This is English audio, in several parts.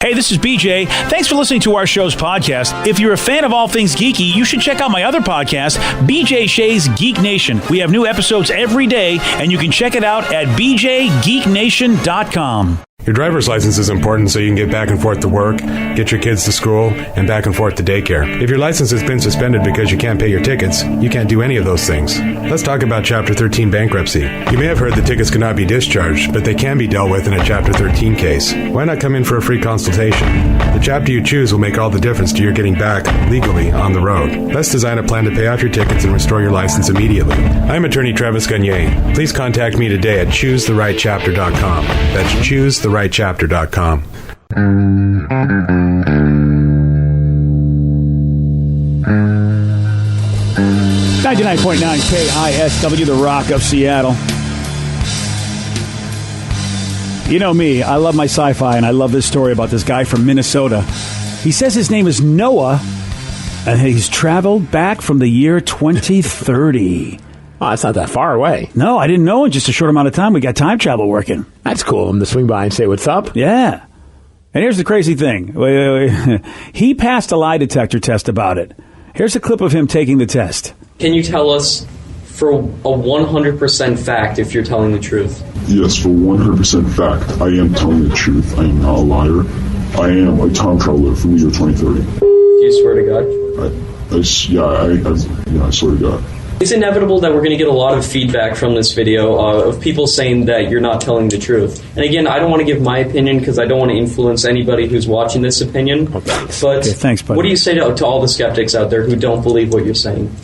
Hey, this is BJ. Thanks for listening to our show's podcast. If you're a fan of all things geeky, you should check out my other podcast, BJ Shea's Geek Nation. We have new episodes every day, and you can check it out at bjgeeknation.com. Your driver's license is important so you can get back and forth to work, get your kids to school, and back and forth to daycare. If your license has been suspended because you can't pay your tickets, you can't do any of those things. Let's talk about Chapter 13 bankruptcy. You may have heard that tickets cannot be discharged, but they can be dealt with in a Chapter 13 case. Why not come in for a free consultation? The chapter you choose will make all the difference to your getting back legally on the road. Let's design a plan to pay off your tickets and restore your license immediately. I'm attorney Travis Gagne. Please contact me today at choosetherightchapter.com. That's choosetherightchapter.com. 99.9 KISW, The Rock of Seattle. You know me, I love my sci-fi, and I love this story about this guy from Minnesota. He says his name is Noah, and he's traveled back from the year 2030. Oh, that's not that far away. No, I didn't know in just a short amount of time we got time travel working. That's cool. I'm going to swing by and say what's up. Yeah. And here's the crazy thing. Wait. He passed a lie detector test about it. Here's a clip of him taking the test. Can you tell us for a 100% fact if you're telling the truth? Yes, for 100% fact, I am telling the truth. I am not a liar. I am a time traveler from the year 2030. Do you swear to God? I swear to God. It's inevitable that we're going to get a lot of feedback from this video of people saying that you're not telling the truth. And again, I don't want to give my opinion because I don't want to influence anybody who's watching this opinion. Oh, thanks. But okay, thanks, buddy. What do you say to all the skeptics out there who don't believe what you're saying?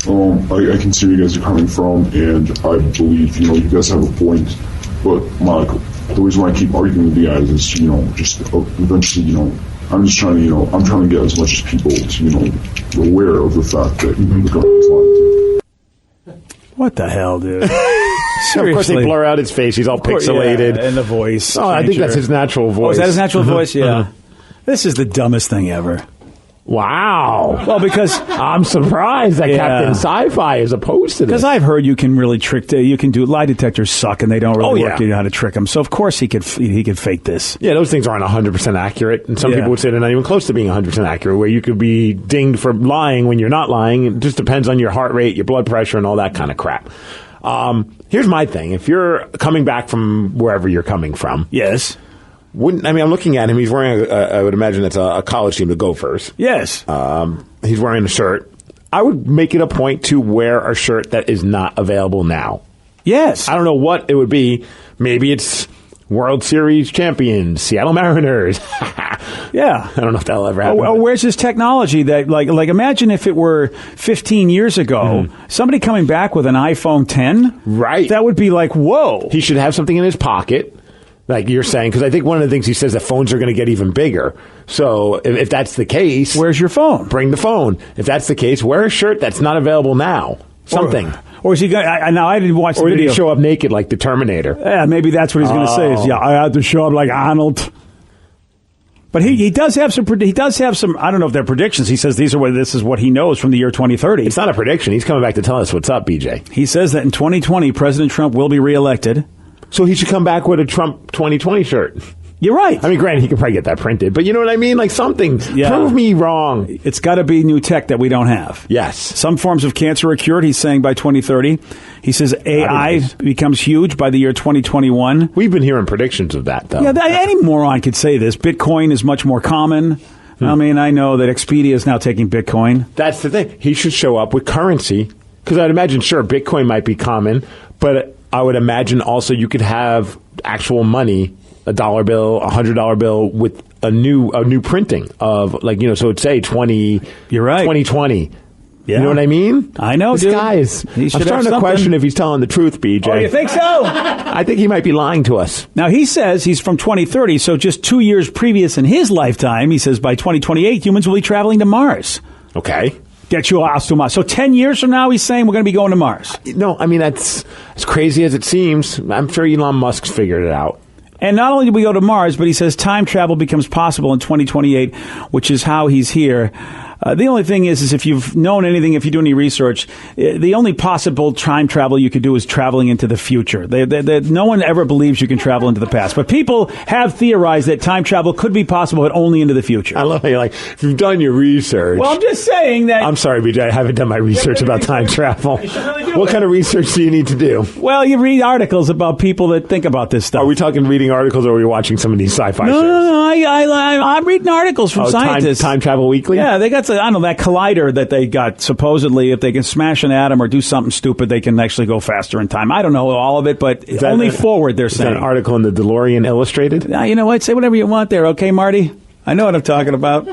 I can see where you guys are coming from, and I believe, you guys have a point. But, the reason why I keep arguing with you guys is, just eventually, I'm just trying to, I'm trying to get as much as people to, aware of the fact that, the government's lying to. What the hell, dude? Seriously. Of course, they blur out his face. He's all pixelated. Yeah, and the voice. Oh, I think that's his natural voice. Oh, is that his natural voice? Yeah. This is the dumbest thing ever. Wow. Well, because I'm surprised that Captain Sci-Fi is opposed to this. Because I've heard you can really trick. You can do lie detectors suck, and they don't really work. You know how to trick them. So of course he could fake this. Yeah, those things aren't 100% accurate, and some people would say they're not even close to being 100% accurate. Where you could be dinged for lying when you're not lying. It just depends on your heart rate, your blood pressure, and all that kind of crap. Here's my thing: if you're coming back from wherever you're coming from, yes. I'm looking at him. He's wearing, I would imagine it's a college team, the Gophers. Yes. He's wearing a shirt. I would make it a point to wear a shirt that is not available now. Yes. I don't know what it would be. Maybe it's World Series champions, Seattle Mariners. Yeah. I don't know if that'll ever happen. Where's this technology that, like imagine if it were 15 years ago, somebody coming back with an iPhone 10. Right. That would be like, whoa. He should have something in his pocket. Like you're saying, because I think one of the things he says that phones are going to get even bigger. So if that's the case, where's your phone? Bring the phone. If that's the case, wear a shirt that's not available now. Something. Or is he going? Now I didn't watch the video. Or did he show up naked like the Terminator? Yeah, maybe that's what he's going to say. Is I had to show up like Arnold. But he does have some. He does have some. I don't know if they're predictions. He says this is what he knows from the year 2030. It's not a prediction. He's coming back to tell us what's up, BJ. He says that in 2020, President Trump will be reelected. So he should come back with a Trump 2020 shirt. You're right. I mean, granted, he could probably get that printed, but you know what I mean? Like something. Yeah. Prove me wrong. It's got to be new tech that we don't have. Yes. Some forms of cancer are cured, he's saying, by 2030. He says AI becomes huge by the year 2021. We've been hearing predictions of that, though. Yeah, any moron could say this. Bitcoin is much more common. I mean, I know that Expedia is now taking Bitcoin. That's the thing. He should show up with currency, because I'd imagine, sure, Bitcoin might be common, but I would imagine also you could have actual money, a dollar bill, $100 bill with a new printing of so it'd say 20. You're right. 2020. Yeah. You know what I mean? I know, this dude. guy is. I'm starting to question if he's telling the truth, BJ. Oh, you think so? I think he might be lying to us. Now, he says he's from 2030, so just 2 years previous in his lifetime, he says by 2028, humans will be traveling to Mars. Okay. Get your ass to Mars. So 10 years from now, he's saying we're going to be going to Mars. No, I mean, that's as crazy as it seems. I'm sure Elon Musk's figured it out. And not only do we go to Mars, but he says time travel becomes possible in 2028, which is how he's here. The only thing is if you've known anything, if you do any research, the only possible time travel you could do is traveling into the future. No one ever believes you can travel into the past. But people have theorized that time travel could be possible, but only into the future. I love how you're like, if you've done your research. Well, I'm just saying that... I'm sorry, BJ, I haven't done my research about time travel. You should really do What it. kind of research do you need to do? Well, you read articles about people that think about this stuff. Are we talking reading articles or are we watching some of these sci-fi shows? No. I'm reading articles from scientists. Time Travel Weekly? Yeah, they got, that collider that they got. Supposedly, if they can smash an atom or do something stupid, they can actually go faster in time. I don't know all of it, but only forward, they're saying. Is that an article in the DeLorean Illustrated? You know what? Say whatever you want there, okay, Marty? I know what I'm talking about.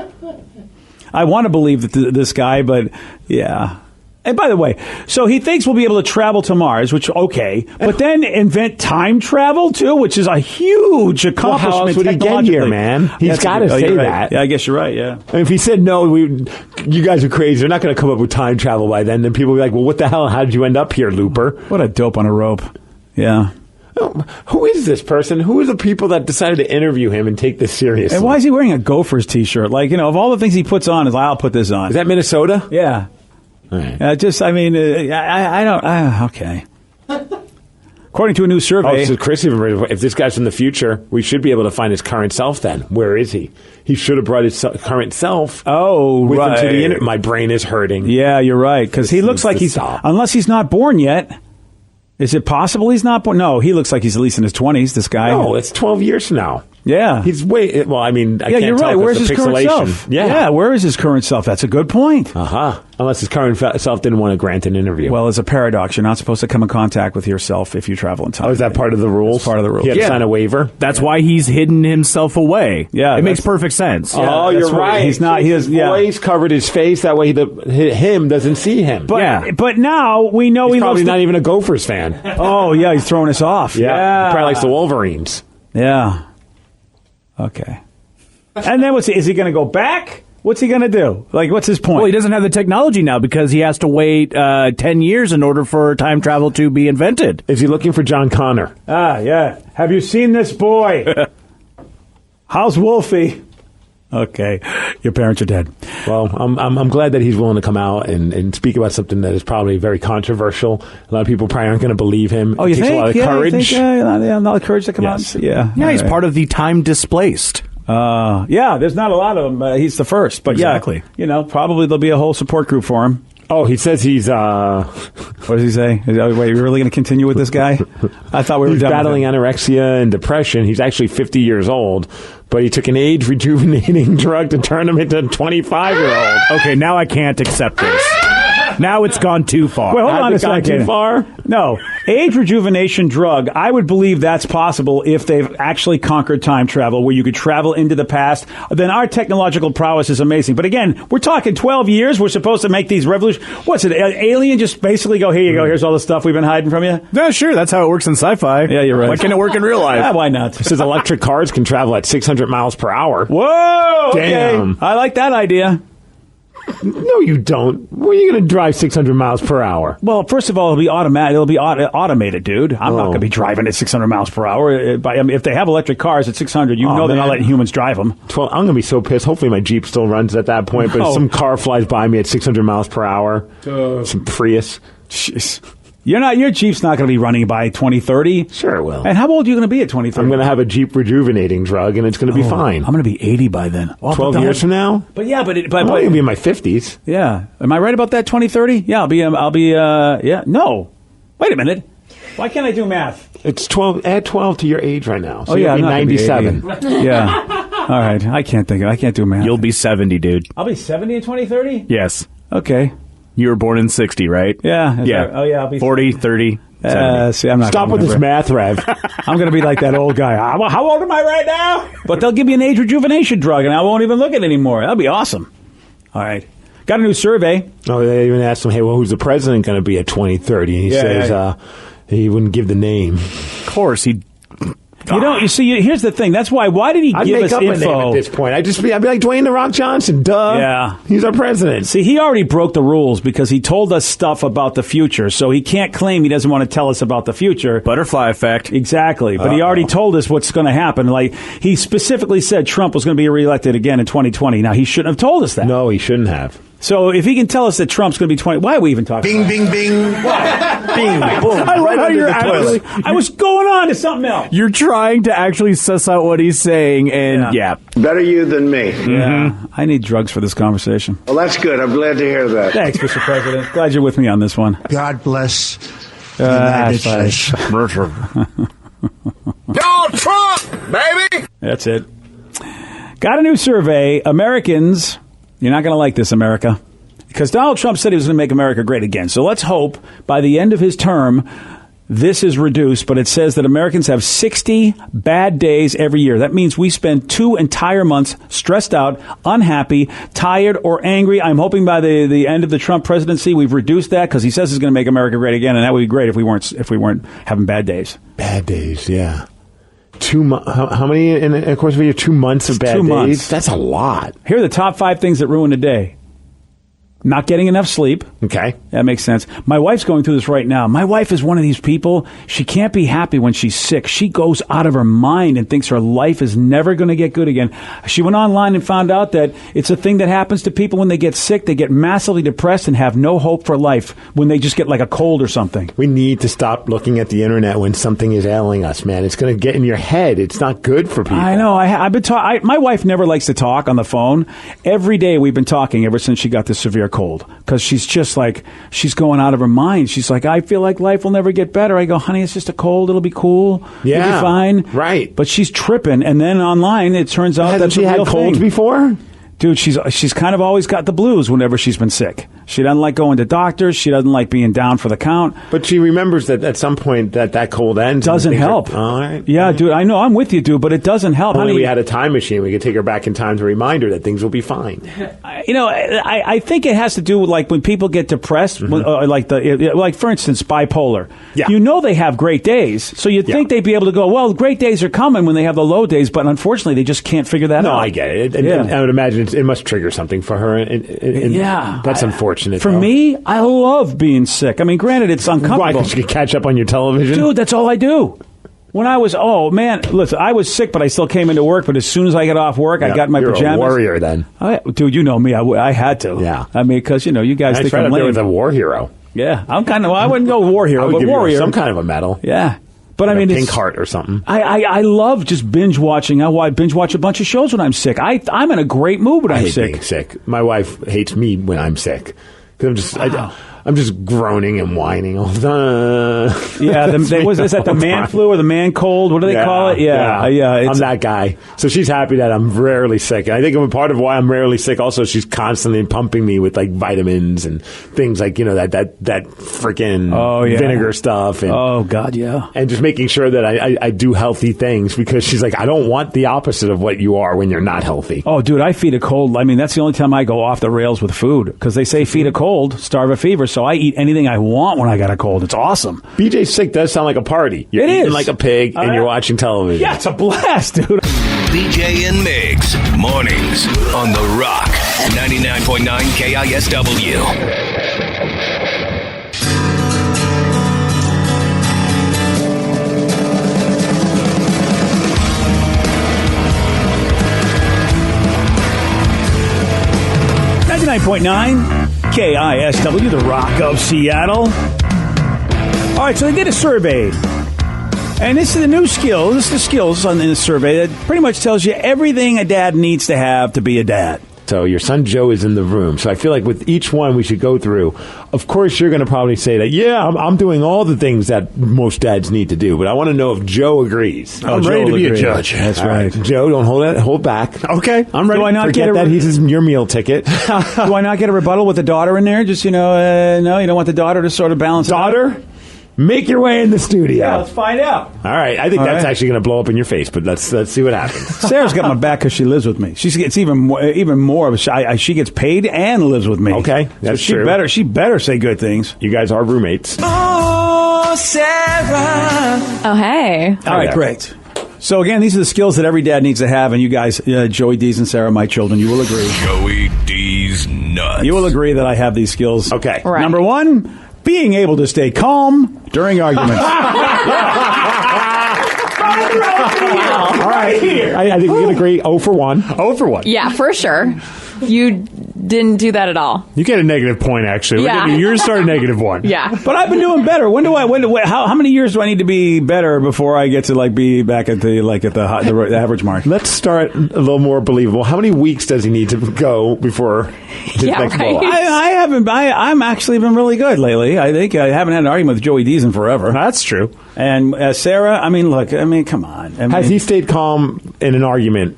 I want to believe that this guy, but yeah. And by the way, so he thinks we'll be able to travel to Mars, which, okay, but then invent time travel, too, which is a huge accomplishment. Well, how else would he get here, man? He's got to say that. Yeah, I guess you're right, yeah. And if he said, no, you guys are crazy, they're not going to come up with time travel by then people will be like, well, what the hell? How did you end up here, Looper? What a dope on a rope. Yeah. Who is this person? Who are the people that decided to interview him and take this seriously? And why is he wearing a Gophers t-shirt? Like, of all the things he puts on, I'll put this on. Is that Minnesota? Yeah. Right. I don't... okay. According to a new survey... Oh, so Chris, if this guy's from the future, we should be able to find his current self then. Where is he? He should have brought his current self with him to the internet. My brain is hurting. Yeah, you're right. Because he looks like he's... Unless he's not born yet... Is it possible he's not born? No, he looks like he's at least in his 20s, this guy. No, it's 12 years from now. Yeah. He's way... Well, I mean, I can't you're tell right. Where's his current pixelation. self? Yeah, where is his current self? That's a good point. Uh-huh. Unless his current self didn't want to grant an interview. Well, it's a paradox. You're not supposed to come in contact with yourself if you travel in time. Oh, is that part of the rules? It's part of the rules. He had to sign a waiver? That's why he's hidden himself away. Yeah. It makes perfect sense. Oh, that's you're right. He's not... His voice covered his face. That way him doesn't see him. But now we know he's probably not even a Gophers fan. Oh, yeah. He's throwing us off. Yeah. He probably likes the Wolverines. Yeah. Okay. And then is he going to go back? What's he going to do? Like, what's his point? Well, he doesn't have the technology now because he has to wait 10 years in order for time travel to be invented. Is he looking for John Connor? Ah, yeah. Have you seen this boy? How's Wolfie? Okay, your parents are dead. Well, I'm glad that he's willing to come out and speak about something that is probably very controversial. A lot of people probably aren't going to believe him. Oh, you think? It takes a lot of courage. You think, a lot of courage to come out? Yeah. Yeah, he's part of the time displaced. Yeah, there's not a lot of them. He's the first. But exactly. Yeah, probably there'll be a whole support group for him. Oh, he says he's... What does he say? Wait, you're really going to continue with this guy? I thought we were done battling anorexia and depression. He's actually 50 years old, but he took an age-rejuvenating drug to turn him into a 25-year-old. Okay, now I can't accept this. Now it's gone too far. Well, hold on a second. Too far? No. Age rejuvenation drug, I would believe that's possible if they've actually conquered time travel, where you could travel into the past. Then our technological prowess is amazing. But again, we're talking 12 years. We're supposed to make these revolutions. What's it? Alien just basically go, here you go. Here's all the stuff we've been hiding from you. Yeah, sure. That's how it works in sci-fi. Yeah, you're right. Why can't it work in real life? Yeah, why not? It says electric cars can travel at 600 miles per hour. Whoa! Damn. Okay. I like that idea. No, you don't. Where are you going to drive 600 miles per hour? Well, first of all, it'll be automatic. It'll be automated, dude. I'm not going to be driving at 600 miles per hour. If they have electric cars at 600, they're not letting humans drive them. I'm going to be so pissed. Hopefully my Jeep still runs at that point, but if some car flies by me at 600 miles per hour, some Prius. Jeez. Your Jeep's not going to be running by 2030. Sure it will. And how old are you going to be at 2030? I'm going to have a Jeep rejuvenating drug, and it's going to be fine. I'm going to be 80 by then. 12 years from now? But yeah, I'm going to be in my 50s. Yeah. Am I right about that, 2030? Yeah, yeah. No. Wait a minute. Why can't I do math? It's 12. Add 12 to your age right now. So you'll be 97. Yeah. All right. I can't do math. You'll be 70, dude. I'll be 70 in 2030? Yes. Okay. You were born in 60, right? Yeah. Yeah. I'll be 40, 30, 70. See, I'm not. Stop with this math, Rev. I'm going to be like that old guy. How old am I right now? But they'll give me an age rejuvenation drug, and I won't even look at it anymore. That'll be awesome. All right. Got a new survey. Oh, they even asked him, hey, well, who's the president going to be at 2030? And he says he wouldn't give the name. Of course, he... You see, here's the thing. That's why did he give us info? A name at this point. I'd be like Dwayne "The Rock" Johnson. Duh. Yeah. He's our president. See, he already broke the rules because he told us stuff about the future, so he can't claim he doesn't want to tell us about the future. Butterfly effect. Exactly. But he already told us what's going to happen. Like, he specifically said Trump was going to be reelected again in 2020. Now, he shouldn't have told us that. No, he shouldn't have. So if he can tell us that Trump's going to be 20, why are we even talking? Bing, bing, bing. Bing, boom. I love Right how under you're the actually. toilet. I was going on to something else. You're trying to actually suss out what he's saying, and yeah. Better you than me. Yeah, I need drugs for this conversation. Well, that's good. I'm glad to hear that. Thanks, Mr. President. Glad you're with me on this one. God bless the United States. Donald Trump, baby! That's it. Got a new survey. Americans, you're not going to like this, America, because Donald Trump said he was going to make America great again. So let's hope by the end of his term, this is reduced. But it says that Americans have 60 bad days every year. That means we spend 2 entire months stressed out, unhappy, tired, or angry. I'm hoping by the end of the Trump presidency, we've reduced that because he says he's going to make America great again, and that would be great if we weren't having bad days. Bad days, yeah. How many in the course of a year? 2 months of bad 2 days? months. That's a lot. Here are the top 5 things that ruin a day. Not getting enough sleep. Okay. That makes sense. My wife's going through this right now. My wife is one of these people. She can't be happy when she's sick. She goes out of her mind and thinks her life is never going to get good again. She went online and found out that it's a thing that happens to people when they get sick. They get massively depressed and have no hope for life when they just get like a cold or something. We need to stop looking at the internet when something is ailing us, man. It's going to get in your head. It's not good for people. I know. I've been my wife never likes to talk on the phone. Every day we've been talking ever since she got this severe cold, because she's just like, she's going out of her mind. She's like, I feel like life will never get better. I go, honey, it's just a cold. It'll be cool. Yeah, you'll be fine. Right. But she's tripping. And then online, it turns out Hasn't that's she a real had colds thing. before? Dude, she's kind of always got the blues whenever she's been sick. She doesn't like going to doctors. She doesn't like being down for the count. But she remembers that at some point that cold ends. Doesn't help. All right. Yeah, dude, I know. I'm with you, dude, but it doesn't help. Only Honey, we had a time machine. We could take her back in time to remind her that things will be fine. I think it has to do with like when people get depressed, like for instance, bipolar. Yeah. You know they have great days, so you'd think they'd be able to go, well, great days are coming when they have the low days, but unfortunately they just can't figure that out. No, I get it. And I would imagine it must trigger something for her. And yeah. That's unfortunate. For me, I love being sick. I mean, granted, it's uncomfortable. Why? Because you can catch up on your television? Dude, that's all I do. When I was, listen, I was sick, but I still came into work. But as soon as I got off work, I got in my you're pajamas. A warrior then. Dude, you know me. I had to. Yeah. I mean, because, you guys think right I'm up there lame. with a war hero. Yeah. I'm kind of, I wouldn't go war hero, I would but give warrior. you some kind of a medal. Yeah. But like I mean, a pink heart or something. I love just binge watching. I binge watch a bunch of shows when I'm sick. I'm in a great mood when I I'm hate sick. being sick. My wife hates me when I'm sick. 'Cause I'm just groaning and whining all the time. Yeah, is that the man flu or the man cold? What do they call it? Yeah. I'm that guy. So she's happy that I'm rarely sick. And I think part of why I'm rarely sick also, she's constantly pumping me with like vitamins and things like, that freaking vinegar stuff. And, oh, God, yeah. And just making sure that I do healthy things, because she's like, I don't want the opposite of what you are when you're not healthy. Oh, dude, I feed a cold. I mean, that's the only time I go off the rails with food, because they say feed a cold, starve a fever. So I eat anything I want when I got a cold. It's awesome. BJ's sick does sound like a party. You're eating like a pig and you're watching television. Yeah, it's a blast, dude. BJ and Migs, mornings on The Rock, 99.9 KISW. KISW, The Rock of Seattle. All right, so they did a survey. And this is the new skill. This is the skills on this survey that pretty much tells you everything a dad needs to have to be a dad. So your son Joe is in the room. So I feel like with each one we should go through. Of course, you're going to probably say that, I'm doing all the things that most dads need to do. But I want to know if Joe agrees. I'm ready to be a judge. That's all right. Joe, don't hold back. Okay, I'm ready. Do I not Forget that he's your meal ticket. Do I not get a rebuttal with the daughter in there? Just, no, you don't want the daughter to sort of balance it out? Daughter, make your way in the studio. Yeah, let's find out. All right. I think that's actually going to blow up in your face, but let's see what happens. Sarah's got my back because she lives with me. It's even more of a. She gets paid and lives with me. Okay, that's true. She better say good things. You guys are roommates. Oh, Sarah. Oh, hey. All right, great. So again, these are the skills that every dad needs to have, and you guys, Joey D's and Sarah, my children, you will agree. Joey D's nuts. You will agree that I have these skills. Okay. Right. Number one, being able to stay calm during arguments. All right. I think we can agree 0 for 1. 0 for 1. Yeah, for sure. You didn't do that at all. You get a negative point, actually. Yeah. Yours started -1. Yeah. But I've been doing better. How many years do I need to be better before I get to be back at the average mark? Let's start a little more believable. How many weeks does he need to go before his next blow up? I'm actually been really good lately. I think I haven't had an argument with Joey Deason forever. That's true. And Sarah, come on. Has he stayed calm in an argument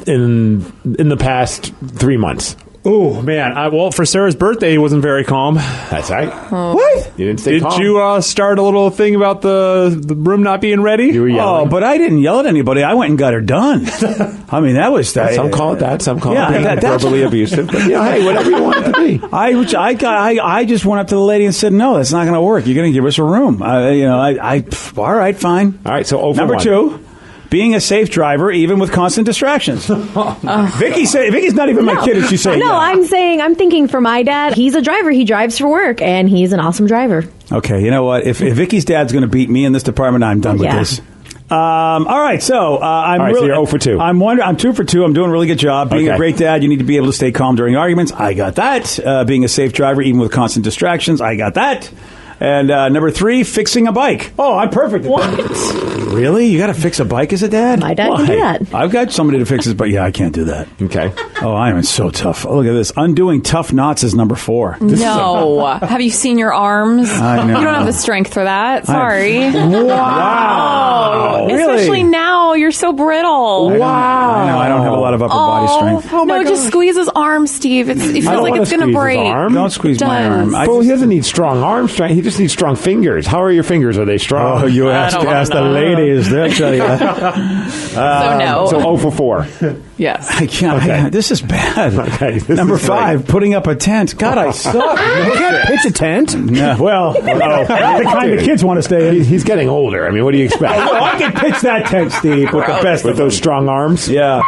in the past 3 months? Oh, man. Well, for Sarah's birthday, he wasn't very calm. That's right. What? You didn't stay calm. Did you start a little thing about the room not being ready? You were yelling. Oh, but I didn't yell at anybody. I went and got her done. That was that. Some call it that. Some call Yeah, it that's verbally abusive. But, hey, whatever you want it to be. I just went up to the lady and said, no, that's not going to work. You're going to give us a room. All right, fine. All right, so over Number one. 2. Being a safe driver, even with constant distractions. Vicky's not even my kid, and she's saying no. Yeah. I'm thinking for my dad. He's a driver. He drives for work, and he's an awesome driver. Okay, you know what? If Vicky's dad's going to beat me in this department, I'm done with this. All right, so I'm so you're 0 for 2. I'm 2 for 2. I'm doing a really good job. Being a great dad, you need to be able to stay calm during arguments. I got that. Being a safe driver, even with constant distractions. I got that. And number 3, fixing a bike. Oh, I'm perfect at that. Really? You got to fix a bike as a dad? My dad can do that. I've got somebody to fix his bike. Yeah, I can't do that. Okay. Oh, I am so tough. Oh, look at this. Undoing tough knots is number 4. No. Have you seen your arms? I know. You don't have the strength for that. Sorry. Wow. Really? Especially now. You're so brittle. Wow. I know. I don't have a lot of upper body strength. Oh, no, just squeeze his arm, Steve. It feels like it's going to break. Don't squeeze my arm. Well, he doesn't need strong arm strength. He just needs strong fingers. How are your fingers? Are they strong? Oh, you ask the ladies. They'll tell you. So no. So 0 for 4. Yes. I can't. Okay. This is bad. Okay, this Number is 5, putting up a tent. God, I suck. You can't pitch a tent. Yeah, well, the kind of kids want to stay in. He's getting older. I mean, what do you expect? Well, I can pitch that tent, Steve, with the best With those strong arms? Yeah.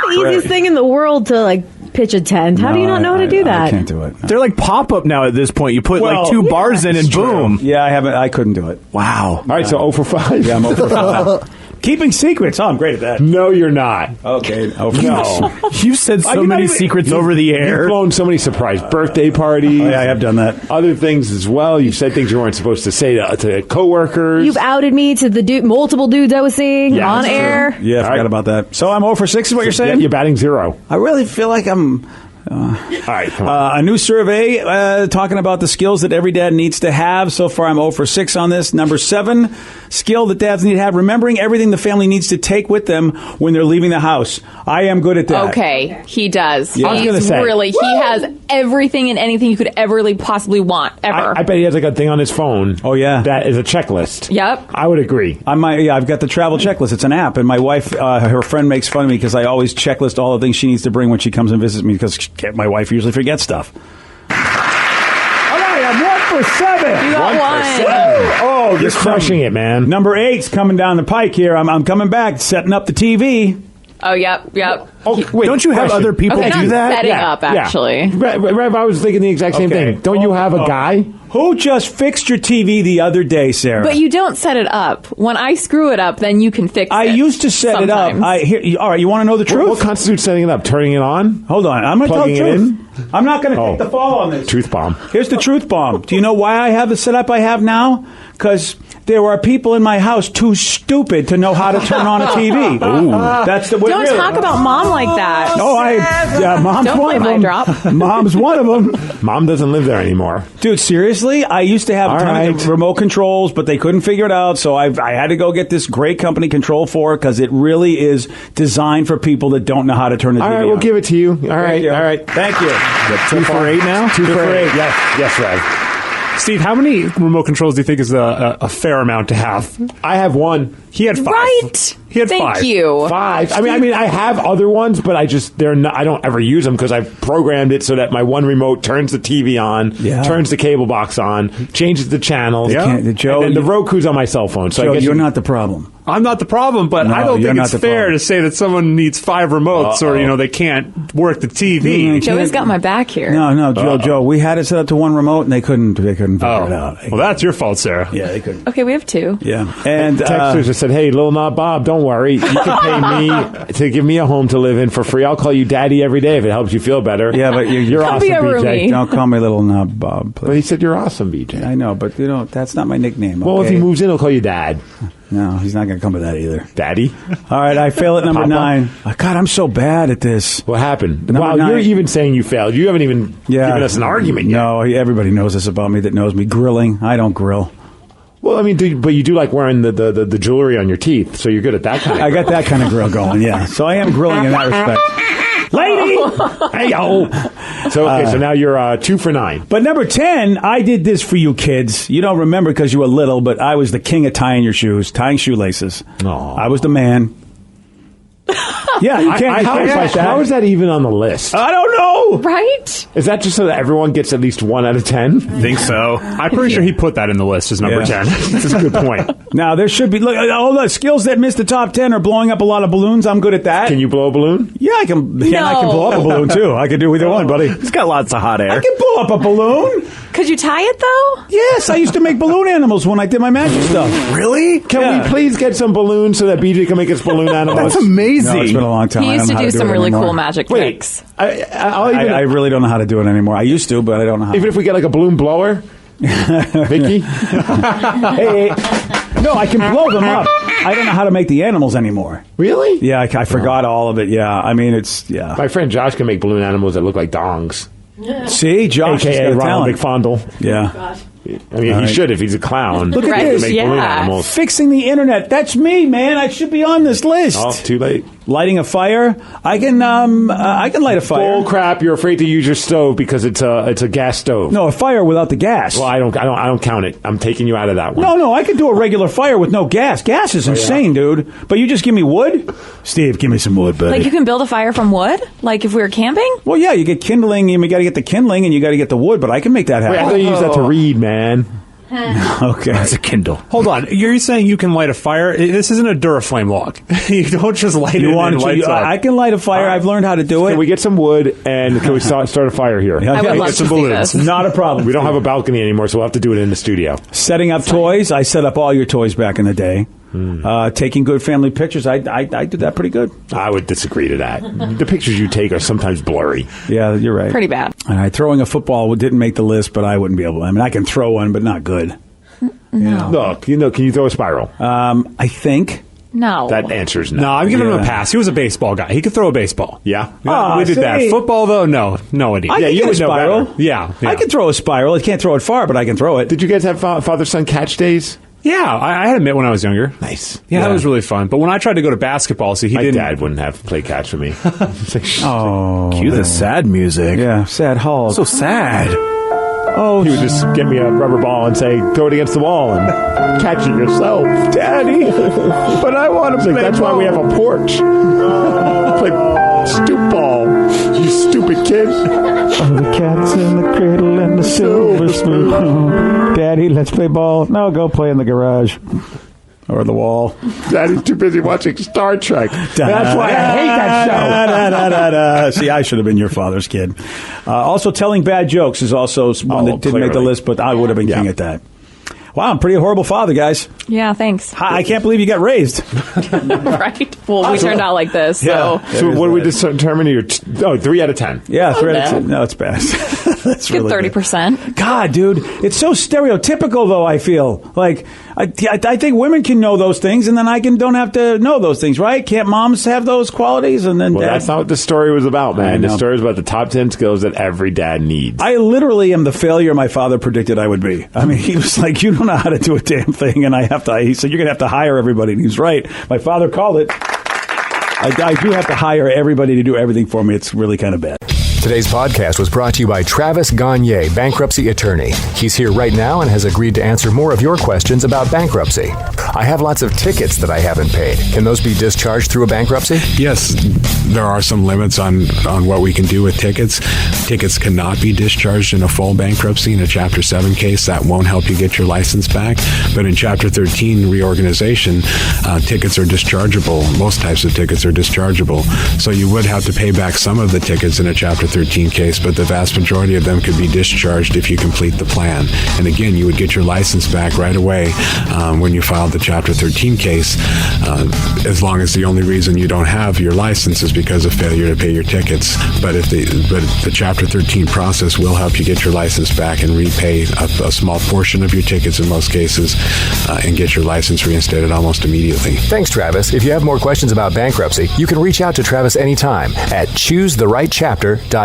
The easiest thing in the world to pitch a tent. How do you not know how to do that? I can't do it. They're like pop-up now at this point. You put 2 bars in and boom. Yeah, I couldn't do it. Wow. All right, so 0 for 5. Yeah, I'm over 5. Keeping secrets. Oh, I'm great at that. No, you're not. Okay. No. You said so many secrets over the air. You've blown so many surprise birthday parties. Oh, yeah, I have done that. Other things as well. You've said things you weren't supposed to say to coworkers. You've outed me to the multiple dudes I was seeing on air. Yeah, I forgot about that. So I'm 0 for 6 is what you're saying? Yeah, you're batting 0. I really feel like I'm... All right, come on. A new survey talking about the skills that every dad needs to have. So far, I'm 0 for 6 on this. Number 7, skill that dads need to have, remembering everything the family needs to take with them when they're leaving the house. I am good at that. Okay, he does. Yeah. I was He's gonna say. really, he has everything and anything you could ever possibly want, ever. I bet he has like a thing on his phone. Oh, yeah. That is a checklist. Yep. I would agree. I've got the travel checklist. It's an app, and my wife, her friend, makes fun of me because I always checklist all the things she needs to bring when she comes and visits me because my wife usually forgets stuff. All right, I'm 1 for 7. You got 1. Oh, you're crushing it, man. Number 8's coming down the pike here. I'm coming back, setting up the TV. Oh, yep. Oh, wait, don't you have question. other people Okay, do not that? setting up, actually. Rev, I was thinking the exact same Okay. thing. Don't you have a guy? Who just fixed your TV the other day, Sarah? But you don't set it up. When I screw it up, then you can fix it. I used to set sometimes. it up. All right, you want to know the truth? What constitutes setting it up? Turning it on? Hold on. I'm going to tell the Plugging it truth. I'm not going to take the fall on this. Truth bomb. Here's the truth bomb. Do you know why I have the setup I have now? Because there are people in my house too stupid to know how to turn on a TV. Ooh. That's the way. Don't talk about mom like that. Oh, mom's Don't one play of my them. drop. Mom's one of them. Mom doesn't live there anymore. Dude, seriously? I used to have a ton of remote controls, but they couldn't figure it out, so I had to go get this great company Control 4 because it really is designed for people that don't know how to turn the TV on. All right, we'll give it to you. All right. Thank you. 2 for 8 now? 2 for 8. Yes, Rev. Steve, how many remote controls do you think is a fair amount to have? I have 1. He had 5. Right. He had Thank 5. you. 5. I mean, I have other ones, but I don't ever use them because I've programmed it so that my one remote turns the TV on, turns the cable box on, changes the channels. Joe, and then the Roku's on my cell phone. So Joe, I guess you're not the problem. I'm not the problem, but No, I don't you're think not it's the fair problem. to say that someone needs 5 remotes or, they can't work the TV. Joey's got my back here. No, Joe. We had it set up to one remote, and they couldn't figure it out. Well, that's your fault, Sarah. Yeah, they couldn't. Okay, we have 2. Yeah, and Texters just said, "Hey, Lil Knob Bob, don't worry. You can pay me to give me a home to live in for free. I'll call you Daddy every day if it helps you feel better." Yeah, but you're Come awesome, be a BJ. roomie. Don't call me Little Knob Bob, please. But he said you're awesome, BJ. I know, but that's not my nickname. Well, if okay? he moves in, he'll call you Dad. No, he's not going to come with that either. Daddy? All right, I fail at number Papa? 9. God, I'm so bad at this. What happened? Number Wow, 9. you're even saying you failed. You haven't even given us an argument yet. No, everybody knows this about me that knows me. Grilling. I don't grill. Well, I mean, but you do like wearing the jewelry on your teeth, so you're good at that kind of I got that kind of grill going, yeah. So I am grilling in that respect. Lady! Hey, yo! So now you're 2 for 9. But number 10, I did this for you kids. You don't remember because you were little, but I was the king of tying your shoes, tying shoelaces. Aw. I was the man. Yeah, you can't fight that. How is that even on the list? I don't know. Right? Is that just so that everyone gets at least 1 out of 10? Think so. I'm pretty sure he put that in the list as number Yeah. 10. That's a good point. Now, there should be, look, all the skills that miss the top 10 are blowing up a lot of balloons. I'm good at that. Can you blow a balloon? Yeah, I can. Yeah, I can blow up a balloon, too. I can do either one, buddy. It's got lots of hot air. I can blow up a balloon. Could you tie it, though? Yes, I used to make balloon animals when I did my magic stuff. Really? Can we please get some balloons so that BJ can make us balloon animals? That's amazing. No, it's been a long time. He I used don't to know how do some it really anymore. cool magic Wait. tricks. I really don't know how to do it anymore. I used to, but I don't know how. Even if we get like a balloon blower? Vicky? Hey, no, I can blow them up. I don't know how to make the animals anymore. Really? Yeah, I forgot all of it. Yeah, I mean, it's, yeah. My friend Josh can make balloon animals that look like dongs. See, Josh has AKA got Ronald talent. McFondle. Yeah. I mean, he should if he's a clown. Look at Right, this. Make balloon yeah. animals. Fixing the internet. That's me, man. I should be on this list. Oh, too late. Lighting a fire. I can light a fire. Bull crap! You're afraid to use your stove because it's a gas stove. No, a fire without the gas. Well, I don't count it. I'm taking you out of that one. No, I can do a regular fire with no gas. Gas is insane, dude. But you just give me wood? Steve, give me some wood, buddy. Like, you can build a fire from wood? Like, if we were camping? Well, yeah, you get kindling, and you got to get the kindling, and you got to get the wood, but I can make that happen. Wait, I thought you used that to read, man. Okay. It's a Kindle. Hold on. You're saying you can light a fire? This isn't a Duraflame log. You don't just light it and lights up. I can light a fire. I've learned how to do it. Can we get some wood and can we start a fire here? Yeah, I would okay. love Get to some see balloons. this. Not a problem. We don't have a balcony anymore, so we'll have to do it in the studio. Setting up toys. I set up all your toys back in the day. Taking good family pictures. I do that pretty good. I would disagree to that. The pictures you take are sometimes blurry. Yeah, you're right. Pretty bad. All right, throwing a football didn't make the list, but I wouldn't be able to. I mean, I can throw one, but not good. No. Look, can you throw a spiral? I think. No. That answer is no. No, I'm giving him Yeah. a pass. He was a baseball guy. He could throw a baseball. Yeah? We did that. see. Football, though, no idea. I can you get a would know spiral. better. Yeah. I can throw a spiral. I can't throw it far, but I can throw it. Did you guys have father-son catch days? Yeah, I had a mitt when I was younger. Nice. Yeah, that was really fun. But when I tried to go to basketball, see, he My didn't. dad wouldn't have play catch with me. It's like, Oh, Cue the sad music. yeah, sad Hulk. So sad. Oh, he would just get me a rubber ball and say, throw it against the wall and catch it yourself. Daddy, but I want to play That's why we have a porch. Play stoop ball, you stupid kid. Oh, the cat's in the cradle and the silver spoon. Daddy, let's play ball. No, go play in the garage. Or the wall. Daddy's too busy watching Star Trek. That's why I hate that show. See, I should have been your father's kid. Also, telling bad jokes is also one that didn't make the clearly. list, but I would have been king at that. Wow, I'm a pretty horrible father, guys. Yeah, thanks. I can't believe you got raised. Right? Well, we turned out like this, so. So what do we determine here? 3 out of 10. Yeah, 3 out of bad. 10. No, it's bad. That's Good really 30%. God, dude, it's so stereotypical, though. I feel like I think women can know those things, and then I don't have to know those things, right? Can't moms have those qualities? And then Well, dad? that's not what the story was about, I man. The know. story was about the top 10 skills that every dad needs. I literally am the failure my father predicted I would be. I mean, he was like, "You don't know how to do a damn thing," and he said, "You're going to have to hire everybody." And he was right. My father called it. I do have to hire everybody to do everything for me. It's really kind of bad. Today's podcast was brought to you by Travis Gagne, bankruptcy attorney. He's here right now and has agreed to answer more of your questions about bankruptcy. I have lots of tickets that I haven't paid. Can those be discharged through a bankruptcy? Yes, there are some limits on what we can do with tickets. Tickets cannot be discharged in a full bankruptcy. In a Chapter 7 case, that won't help you get your license back. But in Chapter 13 reorganization, tickets are dischargeable. Most types of tickets are dischargeable. So you would have to pay back some of the tickets in a Chapter 13 case, but the vast majority of them could be discharged if you complete the plan. And again, you would get your license back right away when you filed the Chapter 13 case, as long as the only reason you don't have your license is because of failure to pay your tickets. But the Chapter 13 process will help you get your license back and repay a small portion of your tickets in most cases and get your license reinstated almost immediately. Thanks, Travis. If you have more questions about bankruptcy, you can reach out to Travis anytime at choosetherightchapter.com.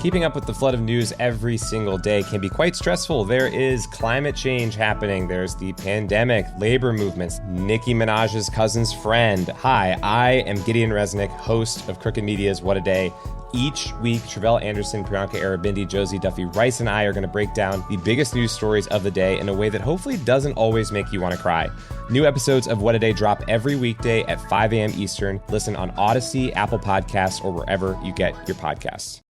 Keeping up with the flood of news every single day can be quite stressful. There is climate change happening. There's the pandemic, labor movements, Nicki Minaj's cousin's friend. Hi, I am Gideon Resnick, host of Crooked Media's What a Day. Each week, Travelle Anderson, Priyanka Arabindi, Josie Duffy Rice, and I are going to break down the biggest news stories of the day in a way that hopefully doesn't always make you want to cry. New episodes of What a Day drop every weekday at 5 a.m. Eastern. Listen on Odyssey, Apple Podcasts, or wherever you get your podcasts.